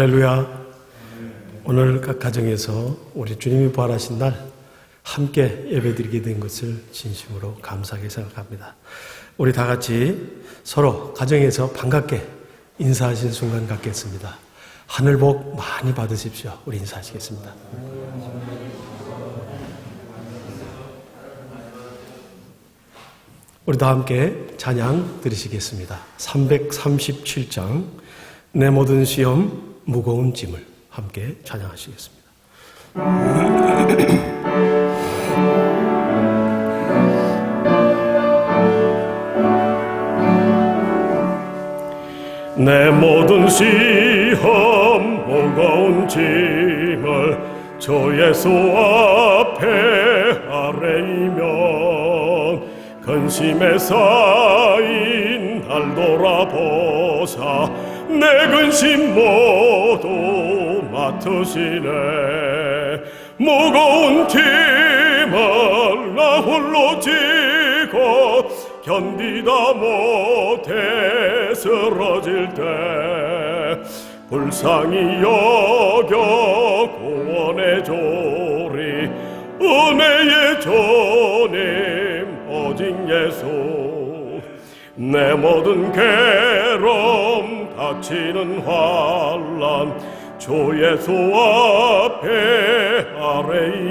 할렐루야. 오늘 각 가정에서 우리 주님이 부활하신 날 함께 예배드리게 된 것을 진심으로 감사하게 생각합니다. 우리 다 같이 서로 가정에서 반갑게 인사하신 순간 갖겠습니다. 하늘 복 많이 받으십시오. 우리 인사하시겠습니다. 우리 다 함께 찬양 드리시겠습니다. 337장 내 모든 시험 무거운 짐을 함께 찬양하시겠습니다. 내 모든 시험 무거운 짐을 주 예수 앞에 아뢰이면 근심에 쌓인 날 돌아보사 내 근심 모두 맡으시네. 무거운 짐을 나 홀로 지고 견디다 못해 쓰러질 때 불쌍히 여겨 구원해 조리. 은혜의 주님 오직 예수. 내 모든 괴로움 닥치는 환난 주 예수 앞에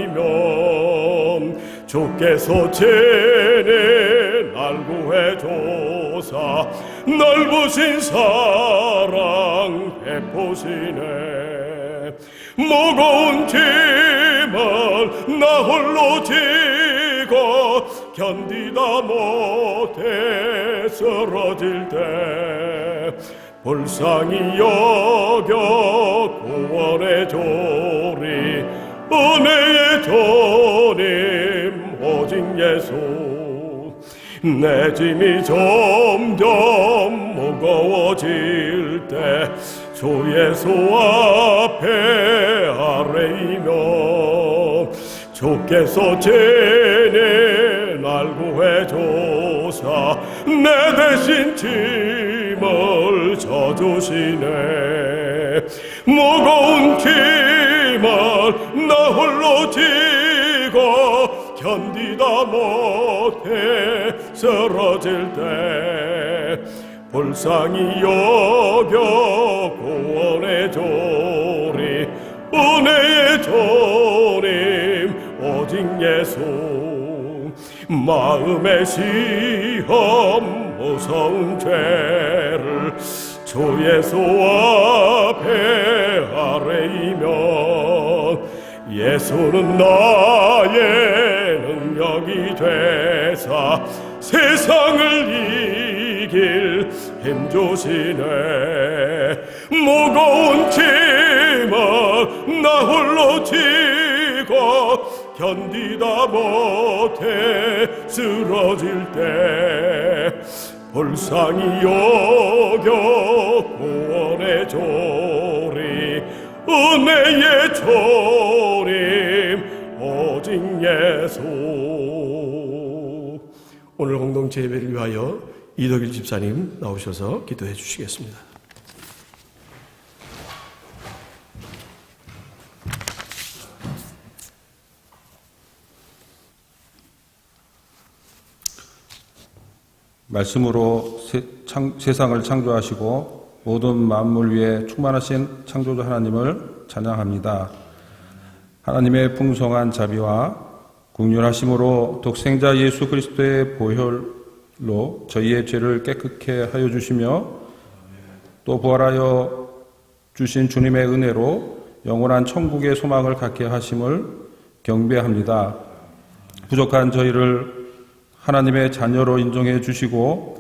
아뢰이면 주께서 친히 날 구해줘사 넓으신 사랑 베푸시네. 무거운 짐을 나 홀로 지고 견디다 못해 쓰러질 때 불쌍히 여겨 구원해 조리. 은혜의 주님 오직 예수. 내 짐이 점점 무거워질 때 주 예수 앞에 아뢰이면 주께서 친히 날 구해줘사 내 대신 짐을 져주시네. 무거운 짐을 나 홀로 지고 견디다 못해 쓰러질 때 불쌍히 여겨 구원해 조리. 은혜의 주님 오직 예수. 마음의 시험 무서운 죄를 주 예수 앞에 아뢰이면 예수는 나의 능력이 되사 세상을 이길 힘 주시네. 무거운 짐을 나 홀로 지고 견디다 못해 쓰러질 때 불쌍히 여겨 구원해 조리. 은혜의 주님 오직 예수. 오늘 공동체 예배를 위하여 이덕일 집사님 나오셔서 기도해 주시겠습니다. 말씀으로 세상을 창조하시고 모든 만물 위에 충만하신 창조주 하나님을 찬양합니다. 하나님의 풍성한 자비와 긍휼하심으로 독생자 예수 그리스도의 보혈로 저희의 죄를 깨끗게 하여 주시며 또 부활하여 주신 주님의 은혜로 영원한 천국의 소망을 갖게 하심을 경배합니다. 부족한 저희를 하나님의 자녀로 인정해 주시고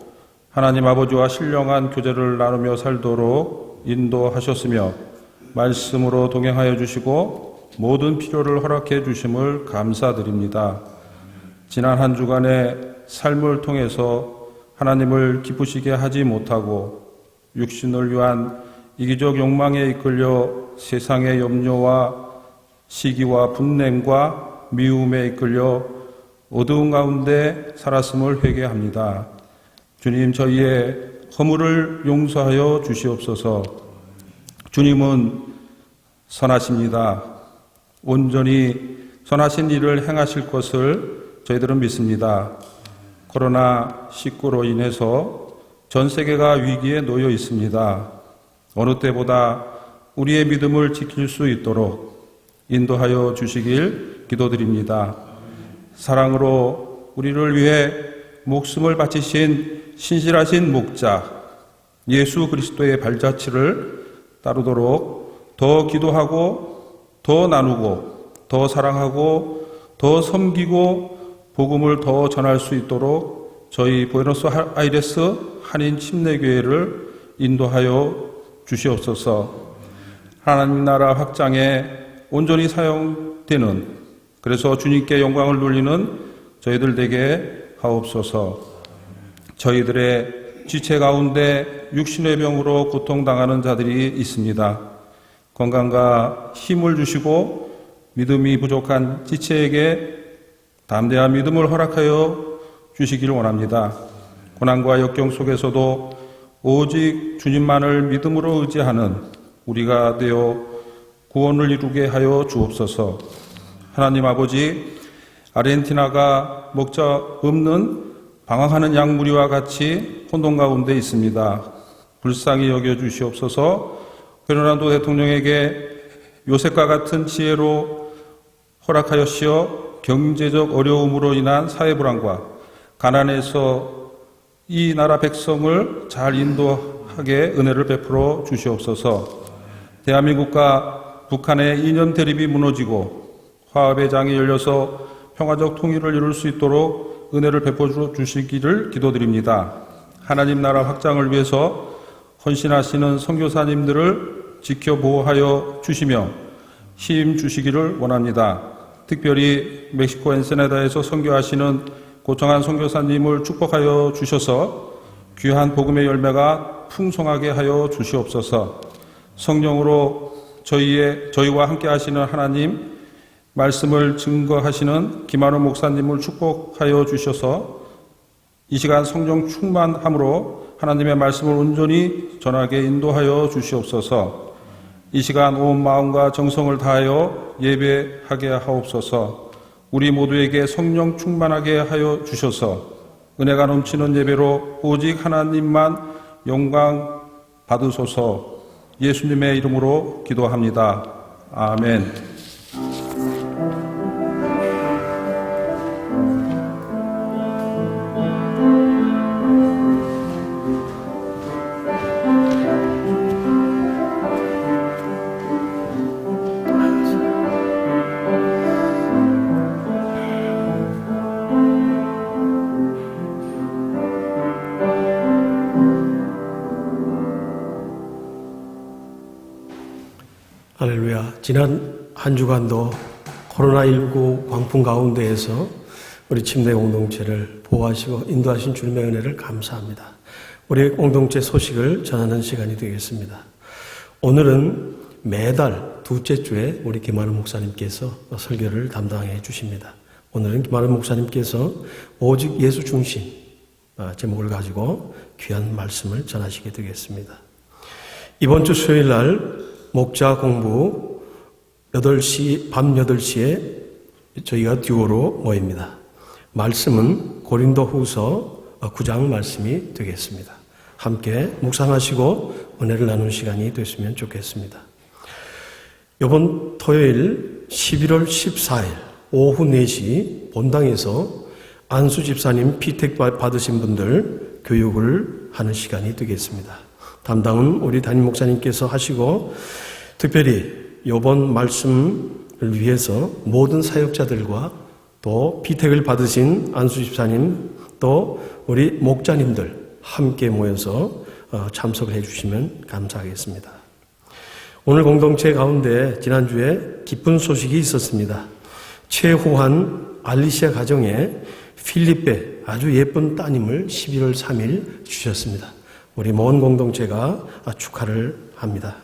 하나님 아버지와 신령한 교제를 나누며 살도록 인도하셨으며 말씀으로 동행하여 주시고 모든 필요를 허락해 주심을 감사드립니다. 지난 한 주간의 삶을 통해서 하나님을 기쁘시게 하지 못하고 육신을 위한 이기적 욕망에 이끌려 세상의 염려와 시기와 분냄과 미움에 이끌려 어두운 가운데 살았음을 회개합니다. 주님, 저희의 허물을 용서하여 주시옵소서. 주님은 선하십니다. 온전히 선하신 일을 행하실 것을 저희들은 믿습니다. 코로나19로 인해서 전 세계가 위기에 놓여 있습니다. 어느 때보다 우리의 믿음을 지킬 수 있도록 인도하여 주시길 기도드립니다. 사랑으로 우리를 위해 목숨을 바치신 신실하신 목자 예수 그리스도의 발자취를 따르도록 더 기도하고 더 나누고 더 사랑하고 더 섬기고 복음을 더 전할 수 있도록 저희 부에노스아이레스 한인 침례교회를 인도하여 주시옵소서. 하나님 나라 확장에 온전히 사용되는, 그래서 주님께 영광을 돌리는 저희들 되게 하옵소서. 저희들의 지체 가운데 육신의 병으로 고통당하는 자들이 있습니다. 건강과 힘을 주시고 믿음이 부족한 지체에게 담대한 믿음을 허락하여 주시기를 원합니다. 고난과 역경 속에서도 오직 주님만을 믿음으로 의지하는 우리가 되어 구원을 이루게 하여 주옵소서. 하나님 아버지, 아르헨티나가 먹자 없는 방황하는 양무리와 같이 혼돈 가운데 있습니다. 불쌍히 여겨 주시옵소서. 베르난도 대통령에게 요셉과 같은 지혜로 허락하여시어 경제적 어려움으로 인한 사회 불안과 가난에서 이 나라 백성을 잘 인도하게 은혜를 베풀어 주시옵소서. 대한민국과 북한의 이념 대립이 무너지고 화합의 장이 열려서 평화적 통일을 이룰 수 있도록 은혜를 베풀어 주시기를 기도드립니다. 하나님 나라 확장을 위해서 헌신하시는 선교사님들을 지켜 보호하여 주시며 힘 주시기를 원합니다. 특별히 멕시코 엔세나다에서 선교하시는 고청한 선교사님을 축복하여 주셔서 귀한 복음의 열매가 풍성하게 하여 주시옵소서. 성령으로 저희와 함께 하시는 하나님, 말씀을 증거하시는 김한호 목사님을 축복하여 주셔서 이 시간 성령 충만함으로 하나님의 말씀을 온전히 전하게 인도하여 주시옵소서. 이 시간 온 마음과 정성을 다하여 예배하게 하옵소서. 우리 모두에게 성령 충만하게 하여 주셔서 은혜가 넘치는 예배로 오직 하나님만 영광 받으소서. 예수님의 이름으로 기도합니다. 아멘. 할렐루야. 지난 한 주간도 코로나19 광풍 가운데에서 우리 침례 공동체를 보호하시고 인도하신 주님의 은혜를 감사합니다. 우리 공동체 소식을 전하는 시간이 되겠습니다. 오늘은 매달 둘째 주에 우리 김한우 목사님께서 설교를 담당해 주십니다. 오늘은 김한우 목사님께서 오직 예수 중심 제목을 가지고 귀한 말씀을 전하시게 되겠습니다. 이번 주 수요일 날 목자 공부 8시, 밤 8시에 저희가 듀오로 모입니다. 말씀은 고린도 후서 9장 말씀이 되겠습니다. 함께 묵상하시고 은혜를 나누는 시간이 됐으면 좋겠습니다. 이번 토요일 11월 14일 오후 4시 본당에서 안수 집사님 피택 받으신 분들 교육을 하는 시간이 되겠습니다. 담당은 우리 담임 목사님께서 하시고 특별히 이번 말씀을 위해서 모든 사역자들과 또 피택을 받으신 안수 집사님 또 우리 목자님들 함께 모여서 참석을 해주시면 감사하겠습니다. 오늘 공동체 가운데 지난주에 기쁜 소식이 있었습니다. 최후한 알리시아 가정에 필리페 아주 예쁜 따님을 11월 3일 주셨습니다. 우리 모은 공동체가 축하를 합니다.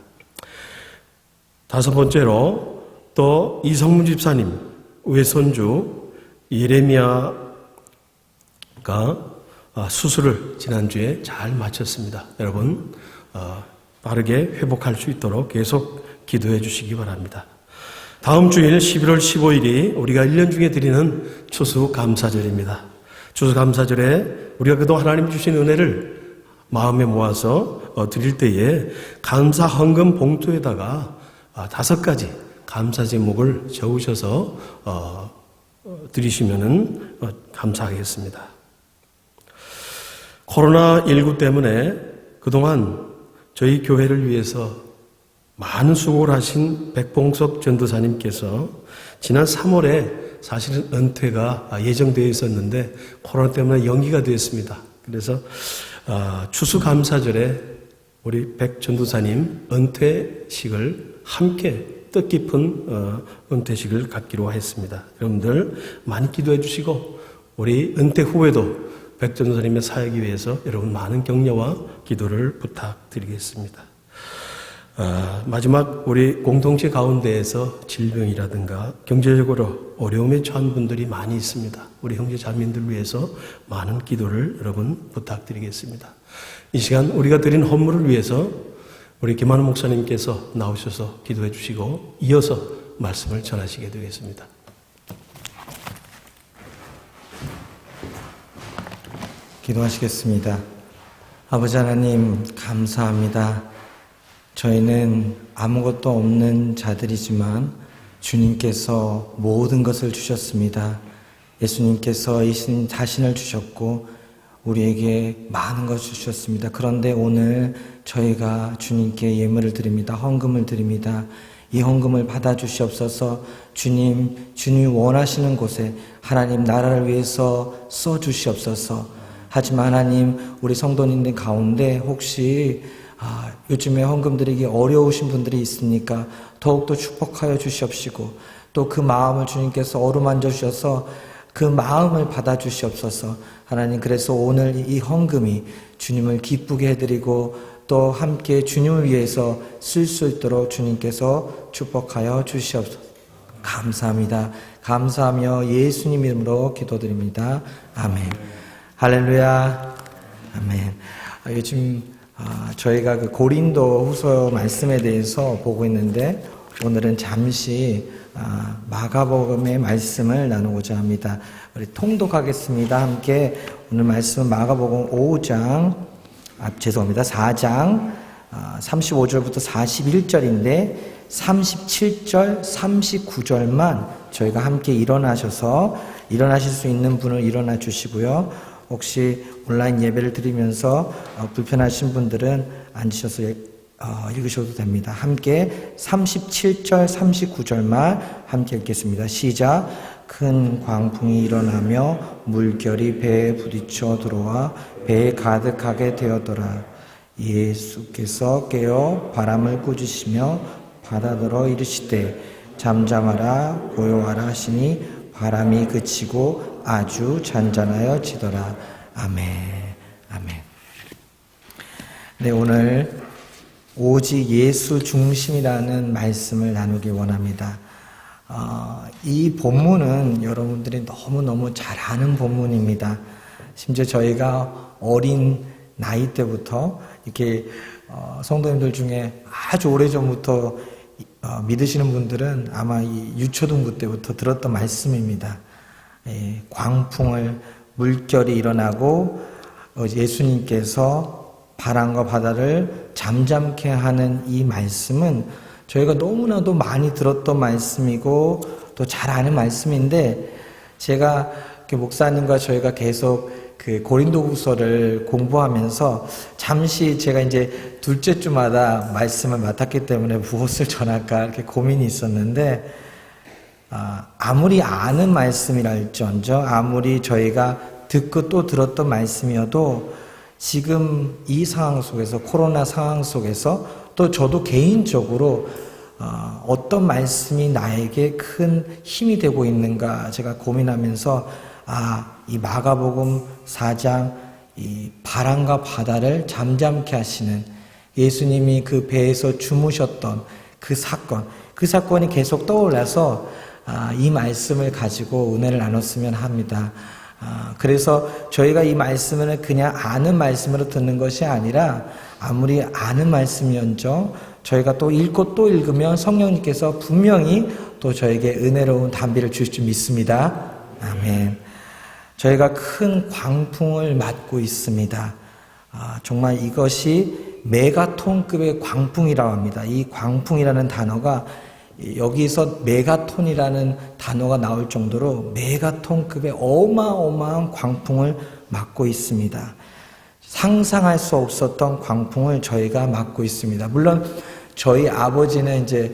다섯 번째로 또 이성문 집사님 외손주 예레미야가 수술을 지난주에 잘 마쳤습니다. 여러분 빠르게 회복할 수 있도록 계속 기도해 주시기 바랍니다. 다음 주일 11월 15일이 우리가 1년 중에 드리는 추수감사절입니다. 추수감사절에 우리가 그동안 하나님 주신 은혜를 마음에 모아서 드릴 때에 감사 헌금 봉투에다가 5가지 감사 제목을 적으셔서 드리시면은 감사하겠습니다. 코로나19 때문에 그동안 저희 교회를 위해서 많은 수고를 하신 백봉석 전도사님께서 지난 3월에 사실은 은퇴가 예정되어 있었는데 코로나 때문에 연기가 되었습니다. 그래서 추수감사절에 우리 백 전도사님 은퇴식을 함께 뜻깊은 은퇴식을 갖기로 했습니다. 여러분들 많이 기도해 주시고 우리 은퇴 후에도 백 전도사님의 사역을 위해서 여러분 많은 격려와 기도를 부탁드리겠습니다. 마지막 우리 공동체 가운데에서 질병이라든가 경제적으로 어려움에 처한 분들이 많이 있습니다. 우리 형제 자매님들 위해서 많은 기도를 여러분 부탁드리겠습니다. 이 시간 우리가 드린 헌물을 위해서 우리 김한우 목사님께서 나오셔서 기도해 주시고 이어서 말씀을 전하시게 되겠습니다. 기도하시겠습니다. 아버지 하나님 감사합니다. 저희는 아무것도 없는 자들이지만 주님께서 모든 것을 주셨습니다. 예수님께서 이 자신을 주셨고 우리에게 많은 것을 주셨습니다. 그런데 오늘 저희가 주님께 예물을 드립니다. 헌금을 드립니다. 이 헌금을 받아주시옵소서. 주님이 원하시는 곳에 하나님 나라를 위해서 써주시옵소서. 하지만 하나님 우리 성도님들 가운데 혹시 요즘에 헌금 드리기 어려우신 분들이 있으니까 더욱더 축복하여 주시옵시고 또 그 마음을 주님께서 어루만져 주셔서 그 마음을 받아 주시옵소서. 하나님 그래서 오늘 이 헌금이 주님을 기쁘게 해드리고 또 함께 주님을 위해서 쓸 수 있도록 주님께서 축복하여 주시옵소서. 감사합니다. 감사하며 예수님 이름으로 기도드립니다. 아멘. 할렐루야. 아멘. 요즘 저희가 그 고린도 후서 말씀에 대해서 보고 있는데 오늘은 잠시 마가복음의 말씀을 나누고자 합니다. 우리 통독하겠습니다. 함께 오늘 말씀은 마가복음 4장 35절부터 41절인데 37절, 39절만 저희가 함께 일어나실 수 있는 분은 일어나 주시고요. 혹시 온라인 예배를 드리면서 불편하신 분들은 앉으셔서 읽으셔도 됩니다. 함께 37절, 39절만 함께 읽겠습니다. 시작. 큰 광풍이 일어나며 물결이 배에 부딪혀 들어와 배에 가득하게 되었더라. 예수께서 깨어 바람을 꾸짖으시며 바다더러 이르시되 잠잠하라 고요하라 하시니 바람이 그치고 아주 잔잔하여 지더라. 아멘. 아멘. 네, 오늘 오직 예수 중심이라는 말씀을 나누기 원합니다. 이 본문은 여러분들이 너무너무 잘 아는 본문입니다. 심지어 저희가 어린 나이 때부터 이렇게 성도님들 중에 아주 오래전부터 믿으시는 분들은 아마 이 유초등부 때부터 들었던 말씀입니다. 광풍을 물결이 일어나고 예수님께서 바람과 바다를 잠잠케 하는 이 말씀은 저희가 너무나도 많이 들었던 말씀이고 또 잘 아는 말씀인데 제가 목사님과 저희가 계속 그 고린도후서를 공부하면서 잠시 제가 이제 둘째 주마다 말씀을 맡았기 때문에 무엇을 전할까 이렇게 고민이 있었는데 아무리 아는 말씀이랄지언정 아무리 저희가 듣고 또 들었던 말씀이어도 지금 이 상황 속에서 코로나 상황 속에서 또 저도 개인적으로 어떤 말씀이 나에게 큰 힘이 되고 있는가 제가 고민하면서 이 마가복음 4장 이 바람과 바다를 잠잠케 하시는 예수님이 그 배에서 주무셨던 그 사건이 계속 떠올라서 이 말씀을 가지고 은혜를 나눴으면 합니다. 그래서 저희가 이 말씀을 그냥 아는 말씀으로 듣는 것이 아니라 아무리 아는 말씀이언정 저희가 또 읽고 또 읽으면 성령님께서 분명히 또 저에게 은혜로운 단비를 주실 줄 믿습니다. 아멘. 저희가 큰 광풍을 맞고 있습니다. 정말 이것이 메가톤급의 광풍이라고 합니다. 이 광풍이라는 단어가 여기서 메가톤이라는 단어가 나올 정도로 메가톤급의 어마어마한 광풍을 맞고 있습니다. 상상할 수 없었던 광풍을 저희가 맞고 있습니다. 물론 저희 아버지는 이제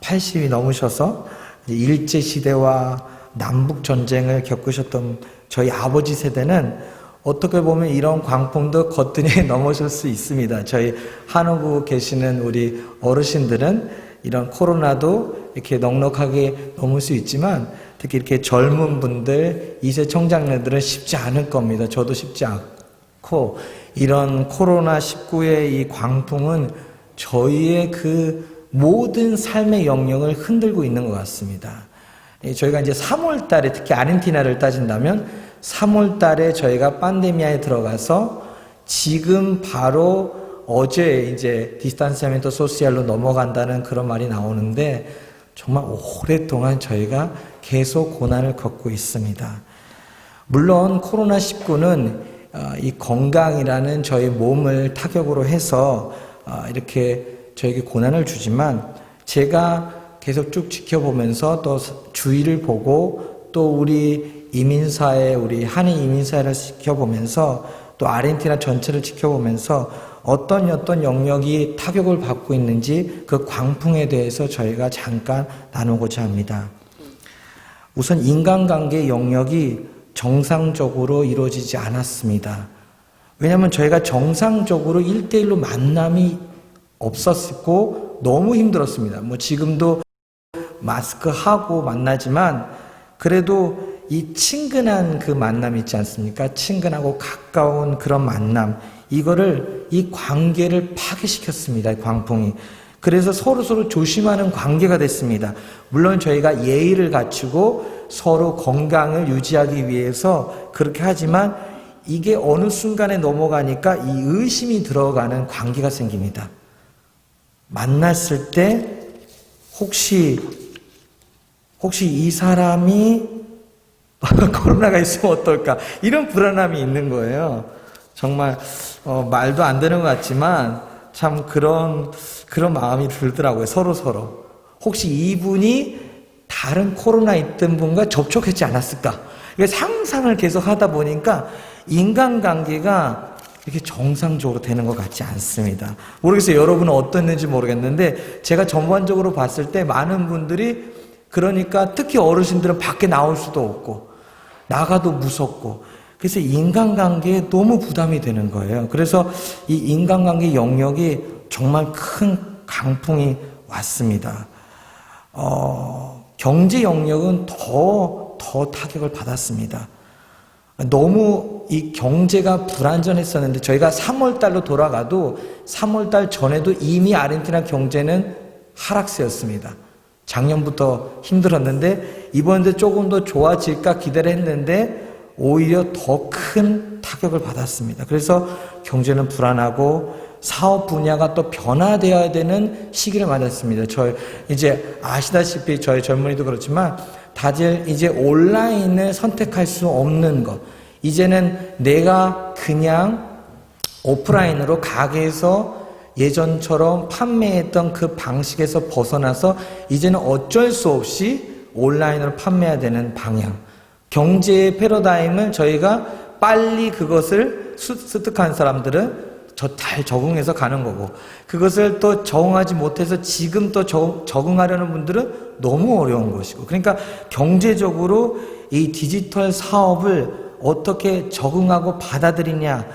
80이 넘으셔서 일제시대와 남북전쟁을 겪으셨던 저희 아버지 세대는 어떻게 보면 이런 광풍도 거뜬히 넘어설 수 있습니다. 저희 한옥에 계시는 우리 어르신들은 이런 코로나도 이렇게 넉넉하게 넘을 수 있지만 특히 이렇게 젊은 분들, 2세 청장년들은 쉽지 않을 겁니다. 저도 쉽지 않고 이런 코로나19의 이 광풍은 저희의 그 모든 삶의 영역을 흔들고 있는 것 같습니다. 저희가 이제 3월 달에 특히 아르헨티나를 따진다면 3월 달에 저희가 팬데미아에 들어가서 지금 바로 어제 이제 디스탄시아멘토 소시알로 넘어간다는 그런 말이 나오는데 정말 오랫동안 저희가 계속 고난을 겪고 있습니다. 물론 코로나19는 이 건강이라는 저희 몸을 타격으로 해서 이렇게 저에게 고난을 주지만 제가 계속 쭉 지켜보면서 또 주위를 보고 또 우리 이민사회, 우리 한인 이민사회를 지켜보면서 또 아르헨티나 전체를 지켜보면서 어떤 영역이 타격을 받고 있는지 그 광풍에 대해서 저희가 잠깐 나누고자 합니다. 우선 인간관계 영역이 정상적으로 이루어지지 않았습니다. 왜냐하면 저희가 정상적으로 1대1로 만남이 없었고 너무 힘들었습니다. 뭐 지금도 마스크 하고 만나지만 그래도 이 친근한 그 만남 있지 않습니까? 친근하고 가까운 그런 만남, 이거를 이 관계를 파괴시켰습니다. 이 광풍이. 그래서 서로 조심하는 관계가 됐습니다. 물론 저희가 예의를 갖추고 서로 건강을 유지하기 위해서 그렇게 하지만 이게 어느 순간에 넘어가니까 이 의심이 들어가는 관계가 생깁니다. 만났을 때 혹시 이 사람이 코로나가 있으면 어떨까? 이런 불안함이 있는 거예요. 정말 말도 안 되는 것 같지만 참 그런 마음이 들더라고요. 서로. 혹시 이분이 다른 코로나 있던 분과 접촉했지 않았을까? 상상을 계속 하다 보니까 인간관계가 이렇게 정상적으로 되는 것 같지 않습니다. 모르겠어요. 여러분은 어땠는지 모르겠는데 제가 전반적으로 봤을 때 많은 분들이 그러니까 특히 어르신들은 밖에 나올 수도 없고 나가도 무섭고 그래서 인간관계에 너무 부담이 되는 거예요. 그래서 이 인간관계 영역이 정말 큰 강풍이 왔습니다. 경제 영역은 더 타격을 받았습니다. 너무 이 경제가 불안전했었는데 저희가 3월 달로 돌아가도 3월 달 전에도 이미 아르헨티나 경제는 하락세였습니다. 작년부터 힘들었는데 이번에 조금 더 좋아질까 기대를 했는데 오히려 더 큰 타격을 받았습니다. 그래서 경제는 불안하고 사업 분야가 또 변화되어야 되는 시기를 맞았습니다. 이제 아시다시피 저희 젊은이도 그렇지만 다들 이제 온라인을 선택할 수 없는 것. 이제는 내가 그냥 오프라인으로 가게에서 예전처럼 판매했던 그 방식에서 벗어나서 이제는 어쩔 수 없이 온라인으로 판매해야 되는 방향. 경제의 패러다임을 저희가 빨리 그것을 습득한 사람들은 잘 적응해서 가는 거고 그것을 또 적응하지 못해서 지금 또 적응하려는 분들은 너무 어려운 것이고 그러니까 경제적으로 이 디지털 사업을 어떻게 적응하고 받아들이냐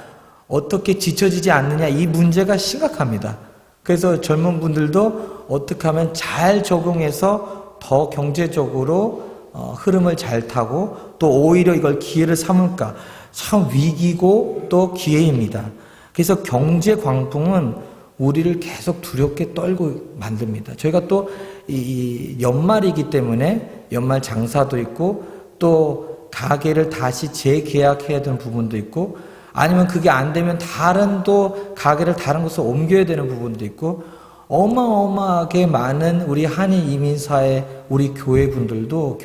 어떻게 지쳐지지 않느냐 이 문제가 심각합니다. 그래서 젊은 분들도 어떻게 하면 잘 적응해서 더 경제적으로 흐름을 잘 타고 또 오히려 이걸 기회를 삼을까 참 위기고 또 기회입니다. 그래서 경제 광풍은 우리를 계속 두렵게 떨고 만듭니다. 저희가 또 이 연말이기 때문에 연말 장사도 있고 또 가게를 다시 재계약해야 되는 부분도 있고 아니면 그게 안 되면 다른 또 가게를 다른 곳으로 옮겨야 되는 부분도 있고, 어마어마하게 많은 우리 한인 이민사회 우리 교인분들도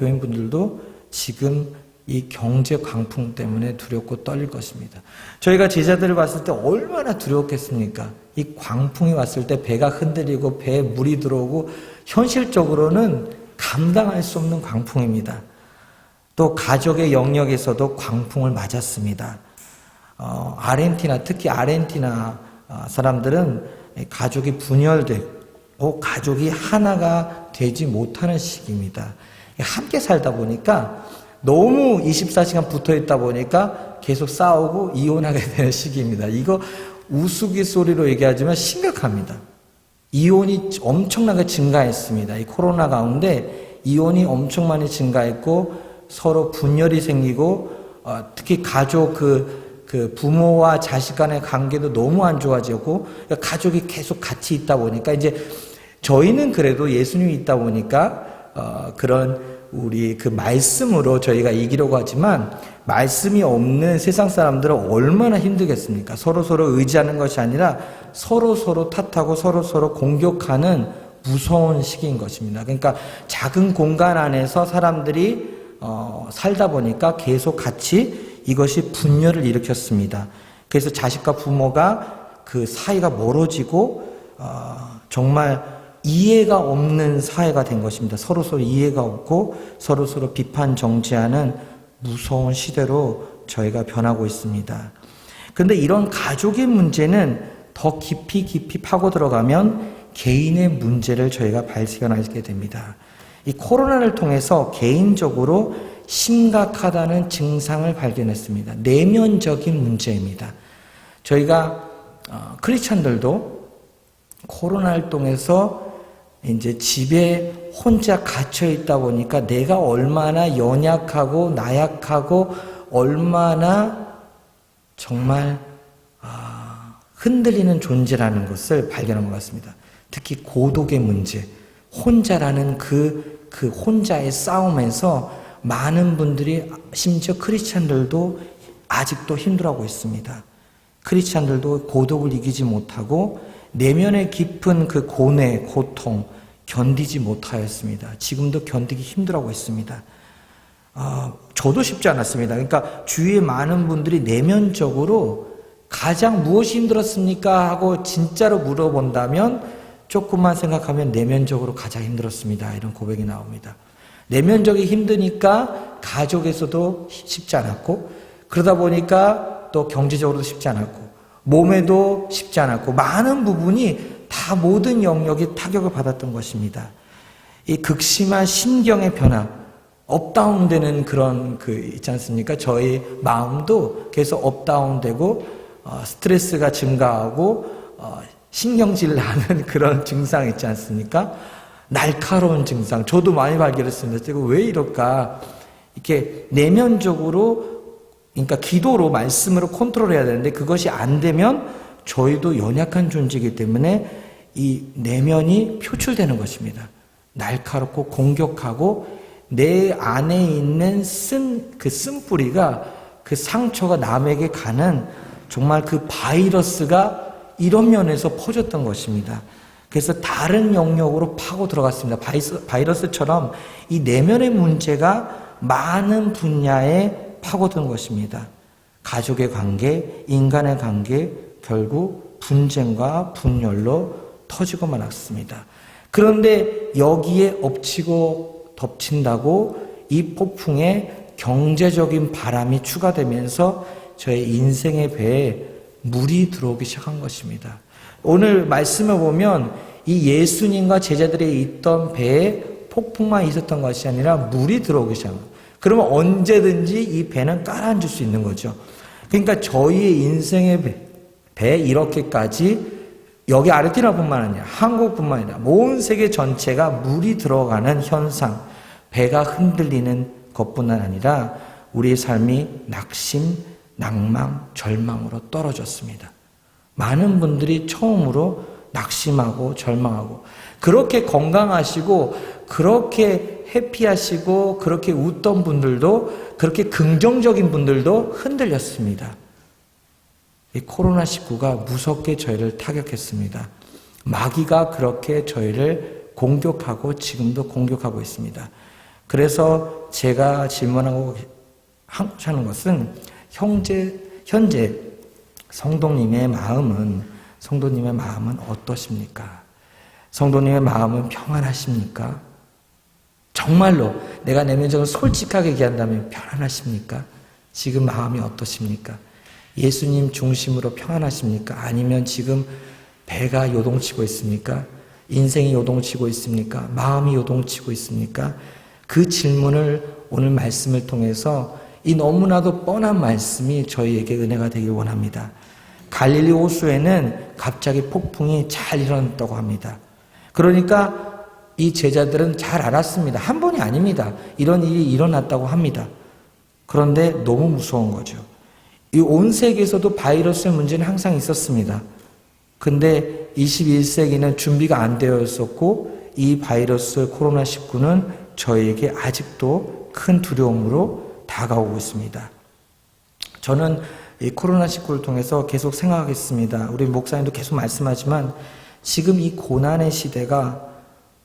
지금 이 경제 광풍 때문에 두렵고 떨릴 것입니다. 저희가 제자들을 봤을 때 얼마나 두려웠겠습니까? 이 광풍이 왔을 때 배가 흔들리고 배에 물이 들어오고 현실적으로는 감당할 수 없는 광풍입니다. 또 가족의 영역에서도 광풍을 맞았습니다. 특히 아르헨티나 사람들은 가족이 분열되고 가족이 하나가 되지 못하는 시기입니다. 함께 살다 보니까 너무 24시간 붙어 있다 보니까 계속 싸우고 이혼하게 되는 시기입니다. 이거 우스갯소리로 얘기하지만 심각합니다. 이혼이 엄청나게 증가했습니다. 이 코로나 가운데 이혼이 엄청 많이 증가했고 서로 분열이 생기고 특히 가족 부모와 자식 간의 관계도 너무 안 좋아지고 가족이 계속 같이 있다 보니까 이제 저희는 그래도 예수님이 있다 보니까 그런 우리 그 말씀으로 저희가 이기려고 하지만 말씀이 없는 세상 사람들은 얼마나 힘들겠습니까? 서로 의지하는 것이 아니라 서로 탓하고 서로 공격하는 무서운 시기인 것입니다. 그러니까 작은 공간 안에서 사람들이 살다 보니까 계속 같이 이것이 분열을 일으켰습니다. 그래서 자식과 부모가 그 사이가 멀어지고 정말 이해가 없는 사회가 된 것입니다. 서로 이해가 없고 서로 비판 정지하는 무서운 시대로 저희가 변하고 있습니다. 그런데 이런 가족의 문제는 더 깊이 파고 들어가면 개인의 문제를 저희가 발견하게 됩니다. 이 코로나를 통해서 개인적으로 심각하다는 증상을 발견했습니다. 내면적인 문제입니다. 저희가 크리스찬들도 코로나를 통해서 이제 집에 혼자 갇혀 있다 보니까 내가 얼마나 연약하고 나약하고 얼마나 정말 흔들리는 존재라는 것을 발견한 것 같습니다. 특히 고독의 문제, 혼자라는 그 혼자의 싸움에서 많은 분들이 심지어 크리스찬들도 아직도 힘들어하고 있습니다. 크리스찬들도 고독을 이기지 못하고 내면의 깊은 그 고뇌, 고통 견디지 못하였습니다. 지금도 견디기 힘들어하고 있습니다. 저도 쉽지 않았습니다. 그러니까 주위에 많은 분들이 내면적으로 가장 무엇이 힘들었습니까? 하고 진짜로 물어본다면 조금만 생각하면 내면적으로 가장 힘들었습니다. 이런 고백이 나옵니다. 내면적이 힘드니까 가족에서도 쉽지 않았고 그러다 보니까 또 경제적으로도 쉽지 않았고 몸에도 쉽지 않았고 많은 부분이 다 모든 영역이 타격을 받았던 것입니다. 이 극심한 신경의 변화, 업다운 되는 그런 있지 않습니까? 저희 마음도 계속 업다운 되고 스트레스가 증가하고 신경질 나는 그런 증상 있지 않습니까? 날카로운 증상. 저도 많이 발견했습니다. 제가 왜 이럴까? 이렇게 내면적으로 그러니까 기도로 말씀으로 컨트롤해야 되는데 그것이 안 되면 저희도 연약한 존재이기 때문에 이 내면이 표출되는 것입니다. 날카롭고 공격하고 내 안에 있는 쓴뿌리가 그 상처가 남에게 가는 정말 그 바이러스가 이런 면에서 퍼졌던 것입니다. 그래서 다른 영역으로 파고 들어갔습니다. 바이러스처럼 이 내면의 문제가 많은 분야에 파고든 것입니다. 가족의 관계, 인간의 관계, 결국 분쟁과 분열로 터지고 말았습니다. 그런데 여기에 엎치고 덮친다고 이 폭풍에 경제적인 바람이 추가되면서 저의 인생의 배에 물이 들어오기 시작한 것입니다. 오늘 말씀을 보면 이 예수님과 제자들이 있던 배에 폭풍만 있었던 것이 아니라 물이 들어오기 시작합니다. 그러면 언제든지 이 배는 가라앉을 수 있는 거죠. 그러니까 저희의 인생의 배 이렇게까지 여기 아르헨티나뿐만 아니라 한국뿐만 아니라 온 세계 전체가 물이 들어가는 현상, 배가 흔들리는 것뿐만 아니라 우리의 삶이 낙심, 낭망, 절망으로 떨어졌습니다. 많은 분들이 처음으로 낙심하고 절망하고 그렇게 건강하시고 그렇게 해피하시고 그렇게 웃던 분들도 그렇게 긍정적인 분들도 흔들렸습니다. 이 코로나19가 무섭게 저희를 타격했습니다. 마귀가 그렇게 저희를 공격하고 지금도 공격하고 있습니다. 그래서 제가 질문하고 하는 것은 현재 성도님의 마음은 어떠십니까? 성도님의 마음은 평안하십니까? 정말로 내가 내면적으로 솔직하게 얘기한다면 편안하십니까? 지금 마음이 어떠십니까? 예수님 중심으로 평안하십니까? 아니면 지금 배가 요동치고 있습니까? 인생이 요동치고 있습니까? 마음이 요동치고 있습니까? 그 질문을 오늘 말씀을 통해서 이 너무나도 뻔한 말씀이 저희에게 은혜가 되길 원합니다. 갈릴리 호수에는 갑자기 폭풍이 잘 일어났다고 합니다. 그러니까 이 제자들은 잘 알았습니다. 한 번이 아닙니다. 이런 일이 일어났다고 합니다. 그런데 너무 무서운 거죠. 이 온 세계에서도 바이러스의 문제는 항상 있었습니다. 근데 21세기는 준비가 안 되어 있었고 이 바이러스 코로나19는 저희에게 아직도 큰 두려움으로 다가오고 있습니다. 저는 이 코로나19를 통해서 계속 생각하겠습니다. 우리 목사님도 계속 말씀하지만 지금 이 고난의 시대가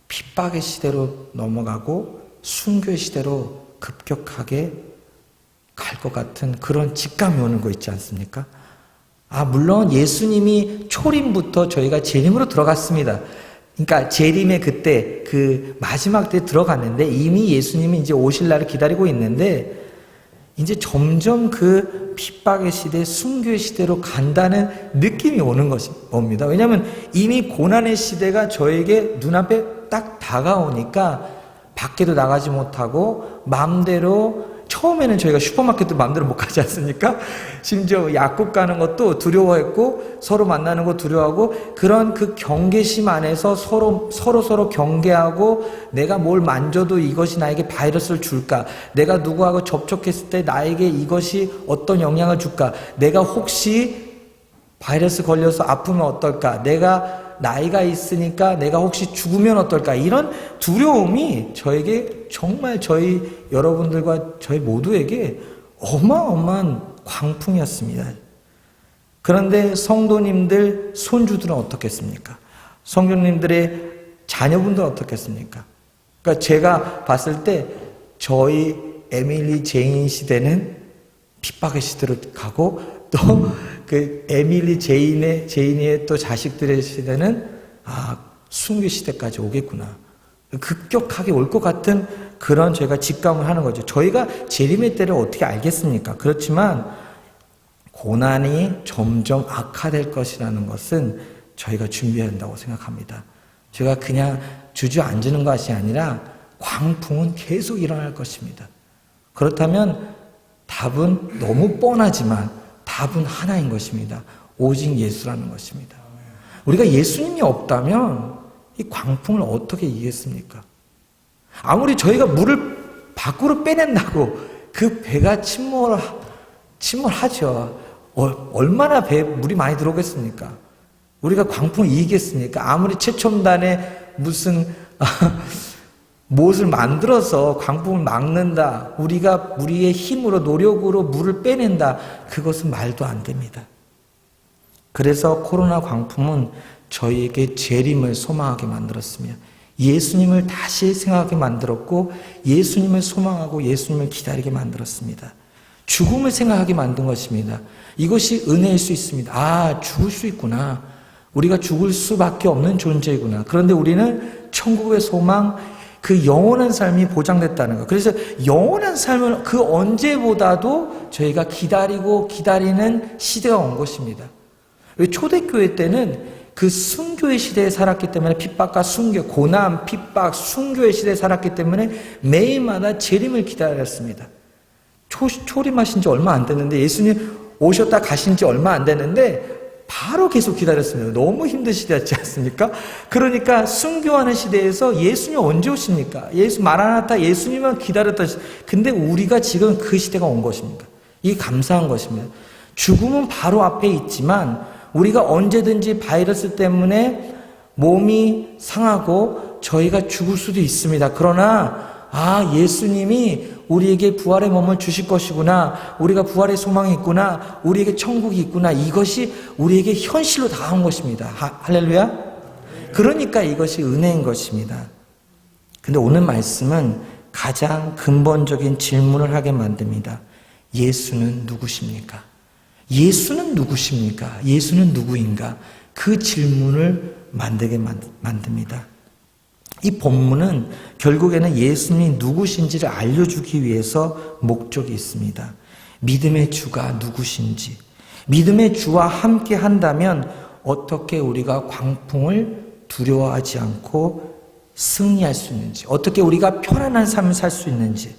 핍박의 시대로 넘어가고 순교의 시대로 급격하게 갈 것 같은 그런 직감이 오는 거 있지 않습니까? 물론 예수님이 초림부터 저희가 재림으로 들어갔습니다. 그러니까 재림의 그때 그 마지막 때 들어갔는데 이미 예수님이 이제 오실 날을 기다리고 있는데 이제 점점 그 핍박의 시대, 순교의 시대로 간다는 느낌이 오는 것이 옵니다. 왜냐하면 이미 고난의 시대가 저에게 눈앞에 딱 다가오니까 밖에도 나가지 못하고 마음대로 처음에는 저희가 슈퍼마켓도 마음대로 못 가지 않습니까? 심지어 약국 가는 것도 두려워했고 서로 만나는 거 두려워하고 그런 그 경계심 안에서 서로 경계하고 내가 뭘 만져도 이것이 나에게 바이러스를 줄까? 내가 누구하고 접촉했을 때 나에게 이것이 어떤 영향을 줄까? 내가 혹시 바이러스 걸려서 아프면 어떨까? 내가 나이가 있으니까 내가 혹시 죽으면 어떨까? 이런 두려움이 저에게 정말 저희 여러분들과 저희 모두에게 어마어마한 광풍이었습니다. 그런데 성도님들, 손주들은 어떻겠습니까? 성도님들의 자녀분들은 어떻겠습니까? 그러니까 제가 봤을 때 저희 에밀리 제인 시대는 핍박의 시대로 가고 또 그 에밀리 제인의 또 자식들의 시대는 순교 시대까지 오겠구나. 급격하게 올 것 같은 그런 저희가 직감을 하는 거죠. 저희가 재림의 때를 어떻게 알겠습니까? 그렇지만 고난이 점점 악화될 것이라는 것은 저희가 준비해야 한다고 생각합니다. 저희가 그냥 주저앉는 것이 아니라 광풍은 계속 일어날 것입니다. 그렇다면 답은 너무 뻔하지만 답은 하나인 것입니다. 오직 예수라는 것입니다. 우리가 예수님이 없다면 이 광풍을 어떻게 이기겠습니까? 아무리 저희가 물을 밖으로 빼낸다고 그 배가 침몰하죠. 얼마나 배에 물이 많이 들어오겠습니까? 우리가 광풍을 이기겠습니까? 아무리 최첨단의 무슨 무엇을 만들어서 광풍을 막는다. 우리가 우리의 힘으로 노력으로 물을 빼낸다. 그것은 말도 안 됩니다. 그래서 코로나 광풍은 저희에게 재림을 소망하게 만들었으며 예수님을 다시 생각하게 만들었고 예수님을 소망하고 예수님을 기다리게 만들었습니다. 죽음을 생각하게 만든 것입니다. 이것이 은혜일 수 있습니다. 죽을 수 있구나. 우리가 죽을 수밖에 없는 존재이구나. 그런데 우리는 천국의 소망, 그 영원한 삶이 보장됐다는 것. 그래서 영원한 삶을 그 언제보다도 저희가 기다리는 시대가 온 것입니다. 왜 초대교회 때는 그 순교의 시대에 살았기 때문에 핍박과 순교, 고난, 핍박, 순교의 시대에 살았기 때문에 매일마다 재림을 기다렸습니다. 초림하신 지 얼마 안 됐는데 예수님 오셨다 가신 지 얼마 안 됐는데 바로 계속 기다렸습니다. 너무 힘든 시대였지 않습니까? 그러니까 순교하는 시대에서 예수님 언제 오십니까? 마라나타 예수님만 기다렸던 시대. 근데 우리가 지금 그 시대가 온 것입니다. 이게 감사한 것입니다. 죽음은 바로 앞에 있지만 우리가 언제든지 바이러스 때문에 몸이 상하고 저희가 죽을 수도 있습니다. 그러나 예수님이 우리에게 부활의 몸을 주실 것이구나. 우리가 부활의 소망이 있구나. 우리에게 천국이 있구나. 이것이 우리에게 현실로 다가온 것입니다. 할렐루야. 그러니까 이것이 은혜인 것입니다. 근데 오늘 말씀은 가장 근본적인 질문을 하게 만듭니다. 예수는 누구십니까? 예수는 누구십니까? 예수는 누구인가? 그 질문을 만들게 만듭니다. 이 본문은 결국에는 예수님이 누구신지를 알려주기 위해서 목적이 있습니다. 믿음의 주가 누구신지, 믿음의 주와 함께 한다면 어떻게 우리가 광풍을 두려워하지 않고 승리할 수 있는지, 어떻게 우리가 편안한 삶을 살 수 있는지,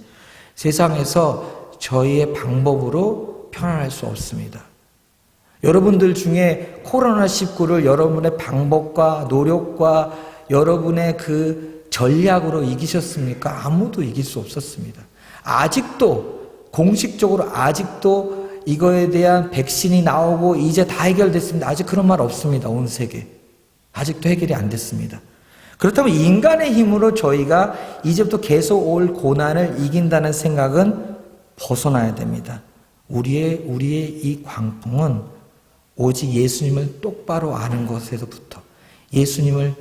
세상에서 저희의 방법으로 편안할 수 없습니다. 여러분들 중에 코로나19를 여러분의 방법과 노력과 여러분의 그 전략으로 이기셨습니까? 아무도 이길 수 없었습니다. 아직도 공식적으로 아직도 이거에 대한 백신이 나오고 이제 다 해결됐습니다. 아직 그런 말 없습니다. 온 세계. 아직도 해결이 안 됐습니다. 그렇다면 인간의 힘으로 저희가 이제부터 계속 올 고난을 이긴다는 생각은 벗어나야 됩니다. 우리의 이 광풍은 오직 예수님을 똑바로 아는 것에서부터, 예수님을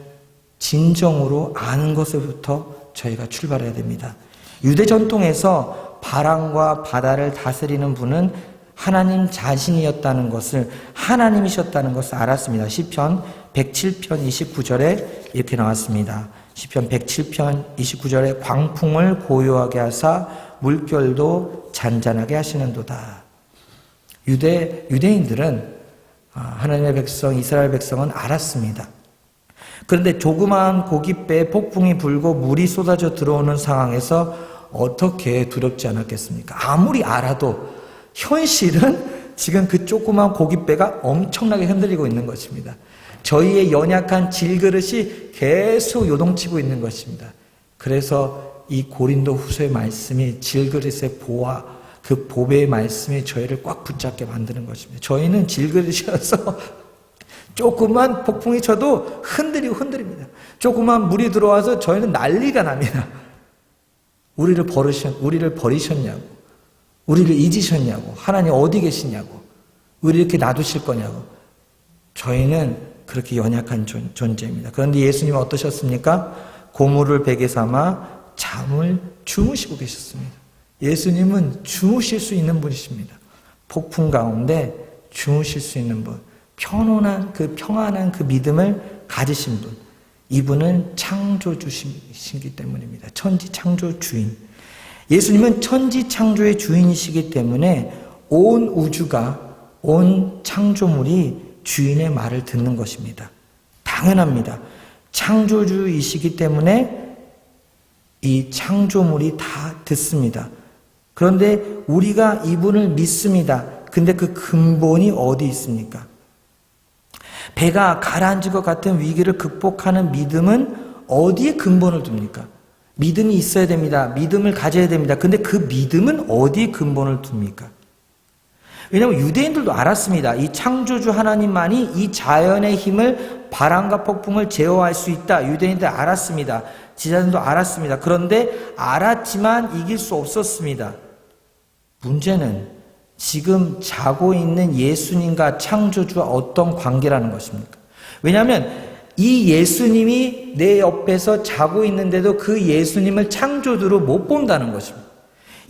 진정으로 아는 것에부터 저희가 출발해야 됩니다. 유대 전통에서 바람과 바다를 다스리는 분은 하나님 자신이었다는 것을, 하나님이셨다는 것을 알았습니다. 시편 107편 29절에 이렇게 나왔습니다. 시편 107편 29절에 광풍을 고요하게 하사 물결도 잔잔하게 하시는도다. 유대인들은 하나님의 백성, 이스라엘 백성은 알았습니다. 그런데 조그마한 고깃배에 폭풍이 불고 물이 쏟아져 들어오는 상황에서 어떻게 두렵지 않았겠습니까? 아무리 알아도 현실은 지금 그 조그마한 고깃배가 엄청나게 흔들리고 있는 것입니다. 저희의 연약한 질그릇이 계속 요동치고 있는 것입니다. 그래서 이 고린도 후서의 말씀이 질그릇의 보화, 그 보배의 말씀이 저희를 꽉 붙잡게 만드는 것입니다. 저희는 질그릇이어서 조그만 폭풍이 쳐도 흔들립니다. 조그만 물이 들어와서 저희는 난리가 납니다. 우리를 버리셨냐고, 우리를 잊으셨냐고, 하나님 어디 계시냐고, 우리 이렇게 놔두실 거냐고. 저희는 그렇게 연약한 존재입니다. 그런데 예수님은 어떠셨습니까? 고물을 베개 삼아 잠을 주무시고 계셨습니다. 예수님은 주무실 수 있는 분이십니다. 폭풍 가운데 주무실 수 있는 분, 평안한 그 믿음을 가지신 분, 이분은 창조주시기 때문입니다. 천지 창조 주인. 예수님은 천지 창조의 주인이시기 때문에 온 우주가, 온 창조물이 주인의 말을 듣는 것입니다. 당연합니다. 창조주이시기 때문에 이 창조물이 다 듣습니다. 그런데 우리가 이분을 믿습니다. 근데 그 근본이 어디 있습니까? 배가 가라앉을 것 같은 위기를 극복하는 믿음은 어디에 근본을 둡니까? 믿음이 있어야 됩니다. 믿음을 가져야 됩니다. 근데 그 믿음은 어디에 근본을 둡니까? 왜냐하면 유대인들도 알았습니다. 이 창조주 하나님만이 이 자연의 힘을, 바람과 폭풍을 제어할 수 있다. 유대인들 알았습니다. 지자들도 알았습니다. 그런데 알았지만 이길 수 없었습니다. 문제는 지금 자고 있는 예수님과 창조주와 어떤 관계라는 것입니까? 왜냐하면 이 예수님이 내 옆에서 자고 있는데도 그 예수님을 창조주로 못 본다는 것입니다.